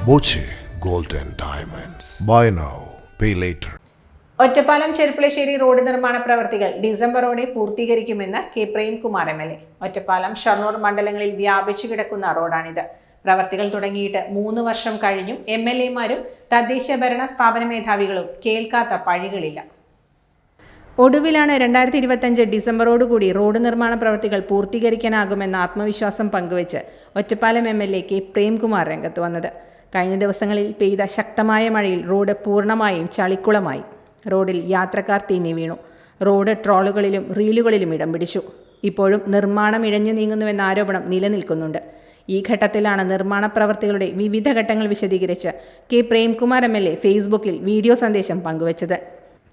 Boche Gold and Diamonds. Buy now, pay later. Ottapalam Cherpulassery road നിർമ്മാണ പ്രവൃത്തികൾ ഡിസംബറോടെ പൂർത്തീകരിക്കുമെന്ന് K Premkumar MLA. Ottapalam Shoranur മണ്ഡലങ്ങളിൽ വ്യാപിച്ചു കിടക്കുന്ന റോഡാണിത്. പ്രവൃത്തികൾ തുടങ്ങിയിട്ട് 3 വർഷം കഴിഞ്ഞും MLAമാരും തദ്ദേശ ഭരണ സ്ഥാപന മേധാവികളും കേൾക്കാത്ത പഴികളില്ല. ഒടുവിലാണ് 2025 ഡിസംബറോടുകൂടി റോഡ് നിർമ്മാണ പ്രവൃത്തികൾ പൂർത്തീകരിക്കാനാകുമെന്ന ആത്മവിശ്വാസം പങ്കുവച്ച് ഒറ്റപ്പാലം MLA കെ പ്രേംകുമാർ രംഗത്ത് വന്നത്. കഴിഞ്ഞ ദിവസങ്ങളിൽ പെയ്ത ശക്തമായ മഴയിൽ റോഡ് പൂർണ്ണമായും ചളിക്കുളമായി. റോഡിൽ യാത്രക്കാർ തിന്നി വീണു. റോഡ് ട്രോളുകളിലും റീലുകളിലും ഇടം പിടിച്ചു. ഇപ്പോഴും നിർമ്മാണം ഇഴഞ്ഞു നീങ്ങുന്നുവെന്ന ആരോപണം നിലനിൽക്കുന്നുണ്ട്. ഈ ഘട്ടത്തിലാണ് നിർമ്മാണ പ്രവൃത്തികളുടെ വിവിധ ഘട്ടങ്ങൾ വിശദീകരിച്ച് കെ പ്രേംകുമാർ MLA ഫേസ്ബുക്കിൽ വീഡിയോ സന്ദേശം പങ്കുവച്ചത്.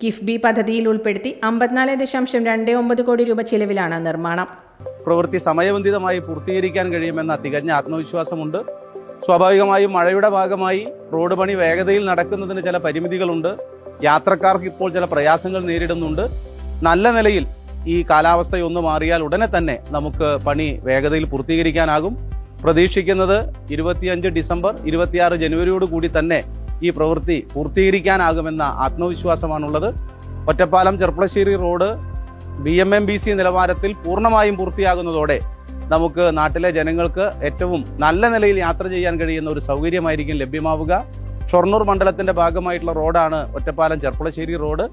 കിഫ്ബി പദ്ധതിയിൽ ഉൾപ്പെടുത്തി 54.29 കോടി രൂപ ചെലവിലാണ് നിർമ്മാണം. പ്രവൃത്തി സമയബന്ധിതമായി പൂർത്തീകരിക്കാൻ കഴിയുമെന്ന തികഞ്ഞ ആത്മവിശ്വാസമുണ്ട്. സ്വാഭാവികമായും മഴയുടെ ഭാഗമായി റോഡ് പണി വേഗതയിൽ നടക്കുന്നതിന് ചില പരിമിതികളുണ്ട്. യാത്രക്കാർക്ക് ഇപ്പോൾ ചില പ്രയാസങ്ങൾ നേരിടുന്നുണ്ട്. നല്ല നിലയിൽ ഈ കാലാവസ്ഥയൊന്ന് മാറിയാൽ ഉടനെ തന്നെ നമുക്ക് പണി വേഗതയിൽ പൂർത്തീകരിക്കാനാകും. പ്രതീക്ഷിക്കുന്നത് 25 ഡിസംബർ 26 ജനുവരിയോട് കൂടി തന്നെ ഈ പ്രവൃത്തി പൂർത്തീകരിക്കാനാകുമെന്ന ആത്മവിശ്വാസമാണുള്ളത്. ഒറ്റപ്പാലം ചെർപ്പുളശ്ശേരി റോഡ് BMMBC നിലവാരത്തിൽ പൂർണ്ണമായും പൂർത്തിയാകുന്നതോടെ നമുക്ക് നാട്ടിലെ ജനങ്ങൾക്ക് ഏറ്റവും നല്ല നിലയിൽ യാത്ര ചെയ്യാൻ കഴിയുന്ന ഒരു സൗകര്യമായിരിക്കും ലഭ്യമാവുക. ഷൊർണൂർ മണ്ഡലത്തിന്റെ ഭാഗമായിട്ടുള്ള റോഡാണ് ഒറ്റപ്പാലം ചെർപ്പുളശ്ശേരി റോഡ്.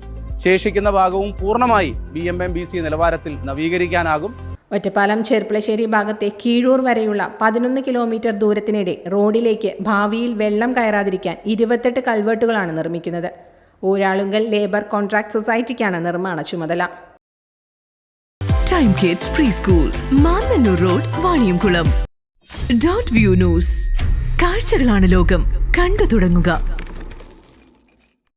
ശേഷിക്കുന്ന ഭാഗവും പൂർണ്ണമായി BMMBC നിലവാരത്തിൽ നവീകരിക്കാനാകും. ഒറ്റപ്പാലം ചെർപ്പുളശ്ശേരി ഭാഗത്തെ കീഴൂർ വരെയുള്ള 11 കിലോമീറ്റർ ദൂരത്തിനിടെ റോഡിലേക്ക് ഭാവിയിൽ വെള്ളം കയറാതിരിക്കാൻ 28 കൽവേട്ടുകളാണ് നിർമ്മിക്കുന്നത്. ഊരാളുങ്കൽ ലേബർ കോൺട്രാക്ട് സൊസൈറ്റിക്കാണ് നിർമ്മാണ ചുമതല. Time kids pre school, Mannannur road, Vaniyamkulam. Dot view news. കാഴ്ചകളാണ് ലോകം, കണ്ടു തുടങ്ങുക.